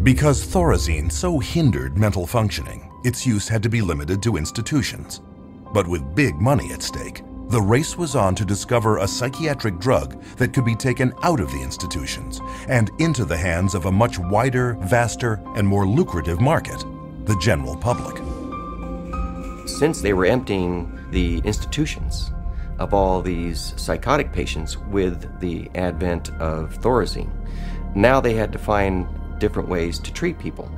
Because Thorazine so hindered mental functioning, its use had to be limited to institutions. But with big money at stake, the race was on to discover a psychiatric drug that could be taken out of the institutions and into the hands of a much wider, vaster, and more lucrative market, the general public. Since they were emptying the institutions of all these psychotic patients with the advent of Thorazine, now they had to find different ways to treat people.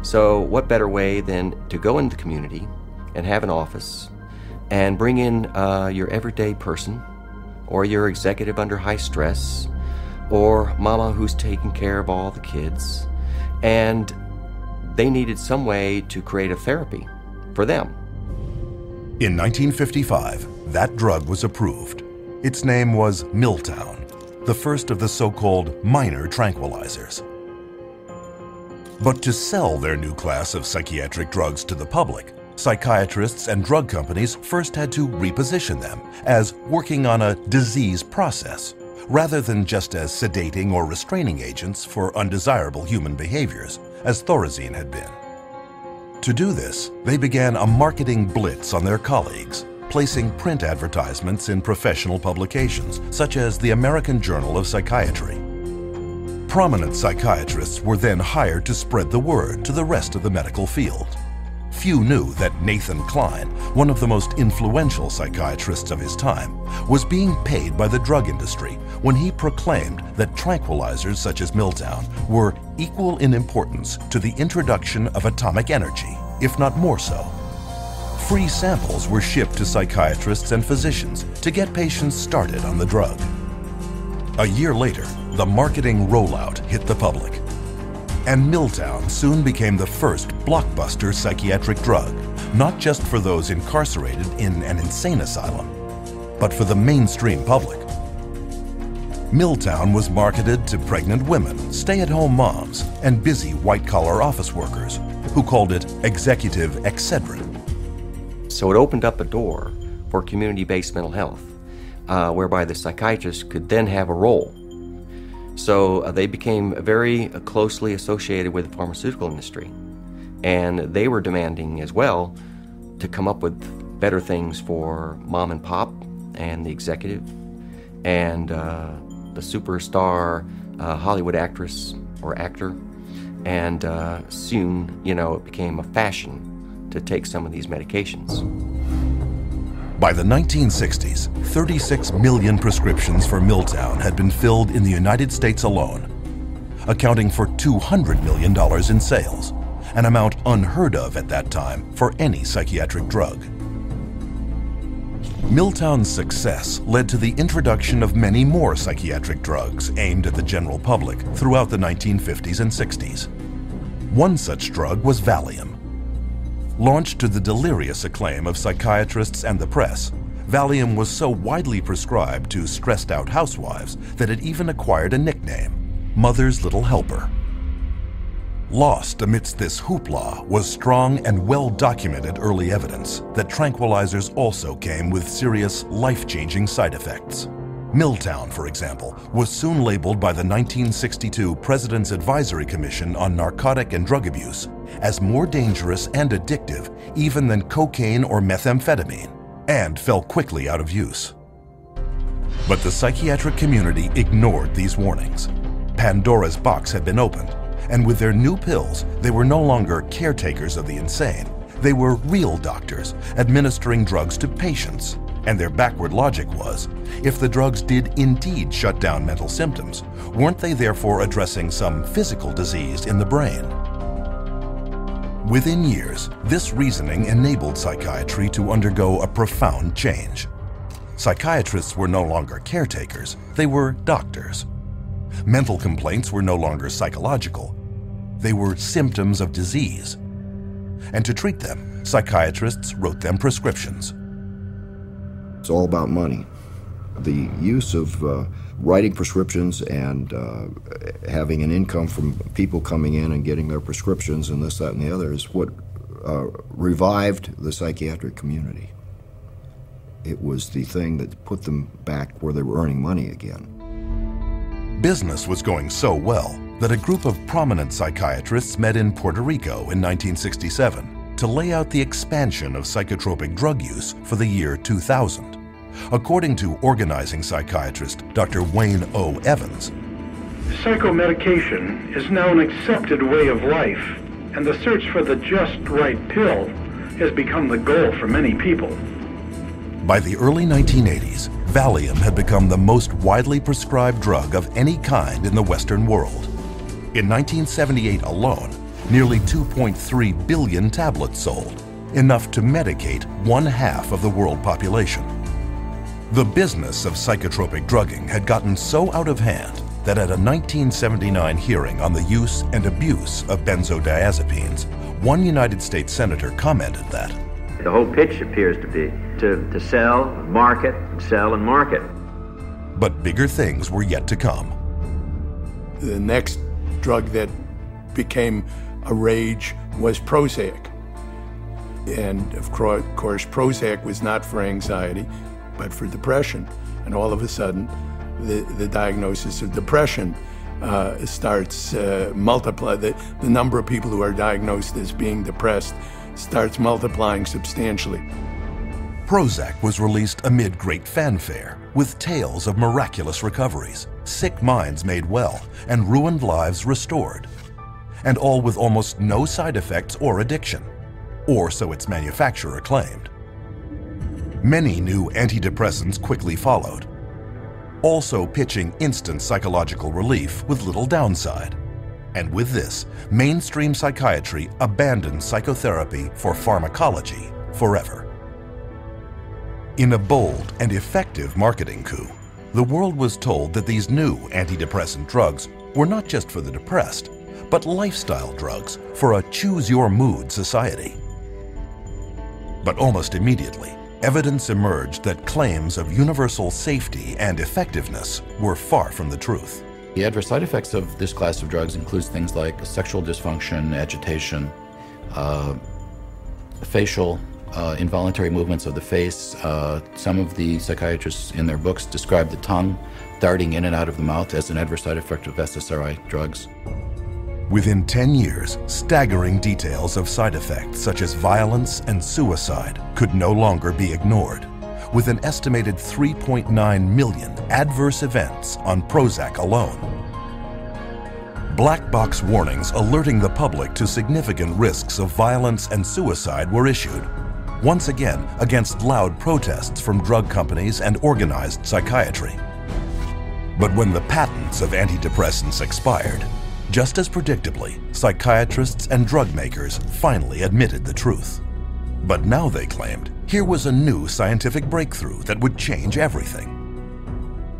So what better way than to go into the community and have an office and bring in your everyday person, or your executive under high stress, or mama who's taking care of all the kids, and they needed some way to create a therapy for them. In 1955, that drug was approved. Its name was Miltown, the first of the so-called minor tranquilizers. But to sell their new class of psychiatric drugs to the public, psychiatrists and drug companies first had to reposition them as working on a disease process, rather than just as sedating or restraining agents for undesirable human behaviors, as Thorazine had been. To do this, they began a marketing blitz on their colleagues, placing print advertisements in professional publications, such as the American Journal of Psychiatry. Prominent psychiatrists were then hired to spread the word to the rest of the medical field. Few knew that Nathan Klein, one of the most influential psychiatrists of his time, was being paid by the drug industry when he proclaimed that tranquilizers such as Miltown were equal in importance to the introduction of atomic energy, if not more so. Free samples were shipped to psychiatrists and physicians to get patients started on the drug. A year later, the marketing rollout hit the public. And Miltown soon became the first blockbuster psychiatric drug, not just for those incarcerated in an insane asylum, but for the mainstream public. Miltown was marketed to pregnant women, stay-at-home moms, and busy white-collar office workers, who called it executive Excedrin. So it opened up a door for community-based mental health, whereby the psychiatrist could then have a role. So they became very closely associated with the pharmaceutical industry, and they were demanding as well to come up with better things for mom and pop and the executive and the superstar Hollywood actress or actor, and soon, it became a fashion to take some of these medications. By the 1960s, 36 million prescriptions for Miltown had been filled in the United States alone, accounting for $200 million in sales, an amount unheard of at that time for any psychiatric drug. Miltown's success led to the introduction of many more psychiatric drugs aimed at the general public throughout the 1950s and 60s. One such drug was Valium. Launched to the delirious acclaim of psychiatrists and the press, Valium was so widely prescribed to stressed-out housewives that it even acquired a nickname, Mother's Little Helper. Lost amidst this hoopla was strong and well-documented early evidence that tranquilizers also came with serious, life-changing side effects. Miltown, for example, was soon labeled by the 1962 President's Advisory Commission on Narcotic and Drug Abuse as more dangerous and addictive even than cocaine or methamphetamine, and fell quickly out of use. But the psychiatric community ignored these warnings. Pandora's box had been opened, and with their new pills, they were no longer caretakers of the insane. They were real doctors administering drugs to patients. And their backward logic was, if the drugs did indeed shut down mental symptoms, weren't they therefore addressing some physical disease in the brain? Within years, this reasoning enabled psychiatry to undergo a profound change. Psychiatrists were no longer caretakers, they were doctors. Mental complaints were no longer psychological, they were symptoms of disease. And to treat them, psychiatrists wrote them prescriptions. It's all about money. The use of writing prescriptions and having an income from people coming in and getting their prescriptions and this, that, and the other is what revived the psychiatric community. It was the thing that put them back where they were earning money again. Business was going so well that a group of prominent psychiatrists met in Puerto Rico in 1967 to lay out the expansion of psychotropic drug use for the year 2000. According to organizing psychiatrist Dr. Wayne O. Evans, psychomedication is now an accepted way of life, and the search for the just right pill has become the goal for many people. By the early 1980s, Valium had become the most widely prescribed drug of any kind in the Western world. In 1978 alone, nearly 2.3 billion tablets sold, enough to medicate 1/2 of the world population. The business of psychotropic drugging had gotten so out of hand that at a 1979 hearing on the use and abuse of benzodiazepines, one United States senator commented that the whole pitch appears to be to sell, market, sell, and market. But bigger things were yet to come. The next drug that became a rage was Prozac. And of course, Prozac was not for anxiety, but for depression. And all of a sudden, the diagnosis of depression starts multiply. The number of people who are diagnosed as being depressed starts multiplying substantially. Prozac was released amid great fanfare, with tales of miraculous recoveries, sick minds made well, and ruined lives restored. And all with almost no side effects or addiction, or so its manufacturer claimed. Many new antidepressants quickly followed, also pitching instant psychological relief with little downside. And with this, mainstream psychiatry abandoned psychotherapy for pharmacology forever. In a bold and effective marketing coup, the world was told that these new antidepressant drugs were not just for the depressed, but lifestyle drugs for a choose-your-mood society. But almost immediately, evidence emerged that claims of universal safety and effectiveness were far from the truth. The adverse side effects of this class of drugs includes things like sexual dysfunction, agitation, facial involuntary movements of the face. Some of the psychiatrists in their books describe the tongue darting in and out of the mouth as an adverse side effect of SSRI drugs. Within 10 years, staggering details of side effects such as violence and suicide could no longer be ignored, with an estimated 3.9 million adverse events on Prozac alone. Black box warnings alerting the public to significant risks of violence and suicide were issued, once again against loud protests from drug companies and organized psychiatry. But when the patents of antidepressants expired, just as predictably, psychiatrists and drug makers finally admitted the truth. But now they claimed here was a new scientific breakthrough that would change everything.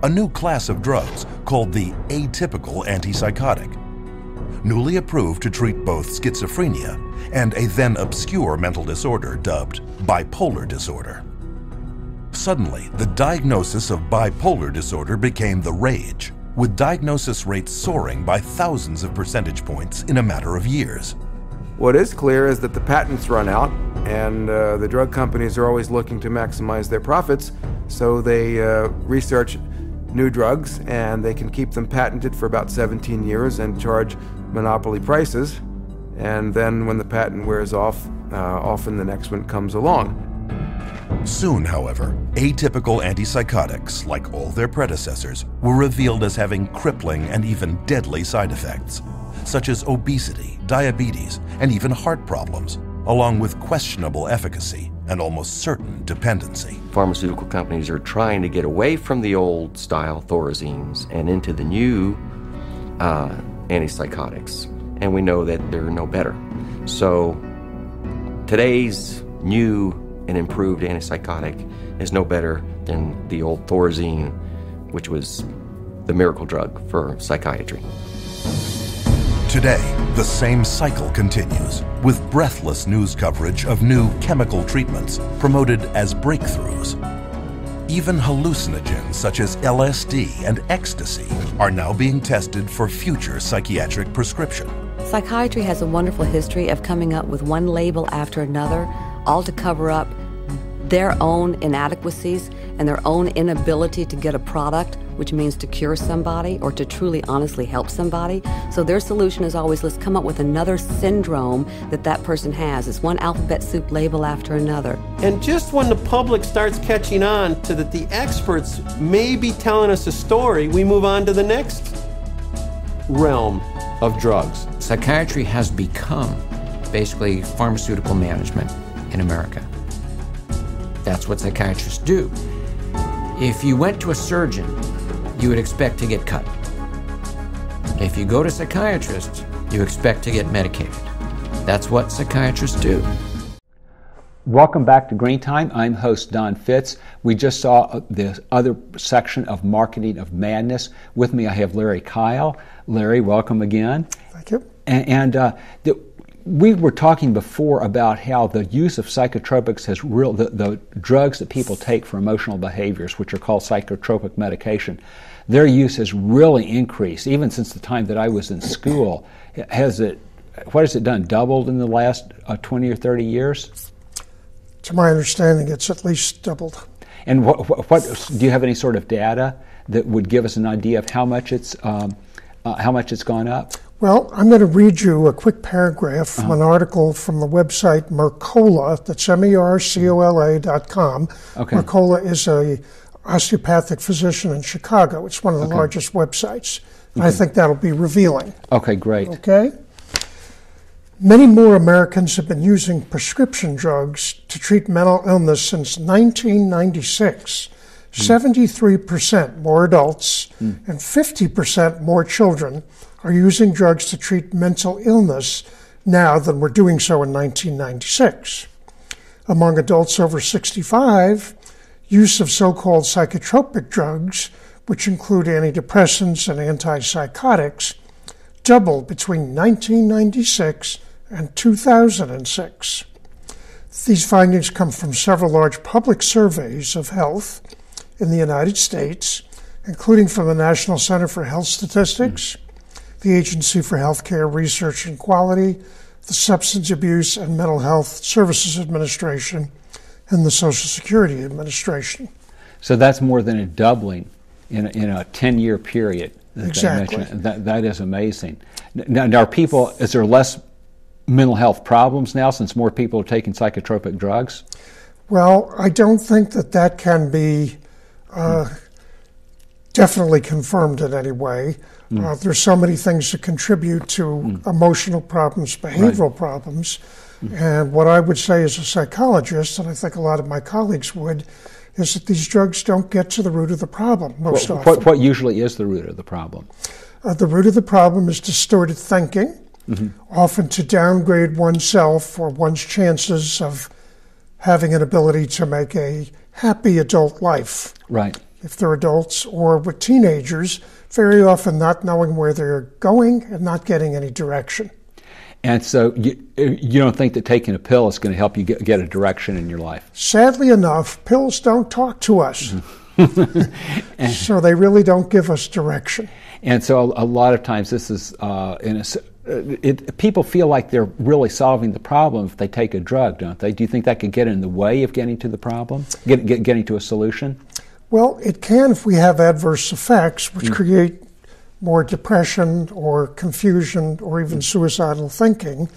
A new class of drugs called the atypical antipsychotic, newly approved to treat both schizophrenia and a then obscure mental disorder dubbed bipolar disorder. Suddenly, the diagnosis of bipolar disorder became the rage, with diagnosis rates soaring by thousands of percentage points in a matter of years. What is clear is that the patents run out, and the drug companies are always looking to maximize their profits, so they research new drugs, and they can keep them patented for about 17 years and charge monopoly prices. And then when the patent wears off, often the next one comes along. Soon, however, atypical antipsychotics, like all their predecessors, were revealed as having crippling and even deadly side effects, such as obesity, diabetes, and even heart problems, along with questionable efficacy and almost certain dependency. Pharmaceutical companies are trying to get away from the old style Thorazines and into the new antipsychotics, and we know that they're no better. So today's new and improved antipsychotic is no better than the old Thorazine, which was the miracle drug for psychiatry. Today, the same cycle continues, with breathless news coverage of new chemical treatments promoted as breakthroughs. Even hallucinogens such as LSD and ecstasy are now being tested for future psychiatric prescription. Psychiatry has a wonderful history of coming up with one label after another, all to cover up their own inadequacies and their own inability to get a product, which means to cure somebody or to truly honestly help somebody. So their solution is always, let's come up with another syndrome that person has. It's one alphabet soup label after another. And just when the public starts catching on to that the experts may be telling us a story, we move on to the next realm of drugs. Psychiatry has become basically pharmaceutical management in America. That's what psychiatrists do. If you went to a surgeon, you would expect to get cut. If you go to a psychiatrist, you expect to get medicated. That's what psychiatrists do. Welcome back to Green Time. I'm host Don Fitz. We just saw the other section of Marketing of Madness. With me I have Larry Kiel. Larry, welcome again. Thank you. We were talking before about how the use of psychotropics has the drugs that people take for emotional behaviors, which are called psychotropic medication, their use has really increased, even since the time that I was in school. What has it done, doubled in the last 20 or 30 years? To my understanding, it's at least doubled. And what do you have any sort of data that would give us an idea of how much it's gone up? Well, I'm going to read you a quick paragraph from an article from the website Mercola, that's MERCOLA.com. Okay. Mercola is a osteopathic physician in Chicago. It's one of the largest websites. I think that'll be revealing. Okay, great. Okay? Many more Americans have been using prescription drugs to treat mental illness since 1996. 73% more adults and 50% more children are using drugs to treat mental illness now than were doing so in 1996. Among adults over 65, use of so-called psychotropic drugs, which include antidepressants and antipsychotics, doubled between 1996 and 2006. These findings come from several large public surveys of health in the United States, including from the National Center for Health Statistics, the Agency for Healthcare Research and Quality, the Substance Abuse and Mental Health Services Administration, and the Social Security Administration. So that's more than a doubling in a 10-year period. Exactly. That is amazing. Now, is there less mental health problems now since more people are taking psychotropic drugs? Well, I don't think that can be definitely confirmed in any way. There's so many things that contribute to emotional problems, behavioral problems. And what I would say as a psychologist, and I think a lot of my colleagues would, is that these drugs don't get to the root of the problem most often. What usually is the root of the problem? The root of the problem is distorted thinking, often to downgrade oneself or one's chances of having an ability to make a happy adult life. Right. If they're adults, or with teenagers, very often not knowing where they're going and not getting any direction. And so you don't think that taking a pill is going to help you get a direction in your life? Sadly enough, pills don't talk to us. So they really don't give us direction. And so a lot of times this is, people feel like they're really solving the problem if they take a drug, don't they? Do you think that could get in the way of getting to the problem, getting to a solution? Well, it can if we have adverse effects, which create more depression or confusion or even suicidal thinking.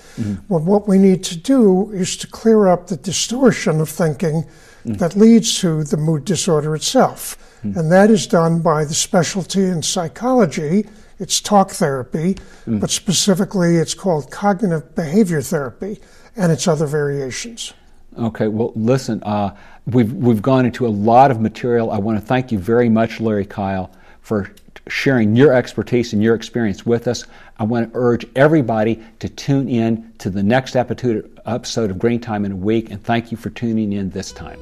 Well, what we need to do is to clear up the distortion of thinking that leads to the mood disorder itself. And that is done by the specialty in psychology. It's talk therapy, but specifically it's called cognitive behavior therapy and its other variations. Okay, well, listen, we've gone into a lot of material. I want to thank you very much, Larry Kiel, for sharing your expertise and your experience with us. I want to urge everybody to tune in to the next episode of Green Time in a week, and thank you for tuning in this time.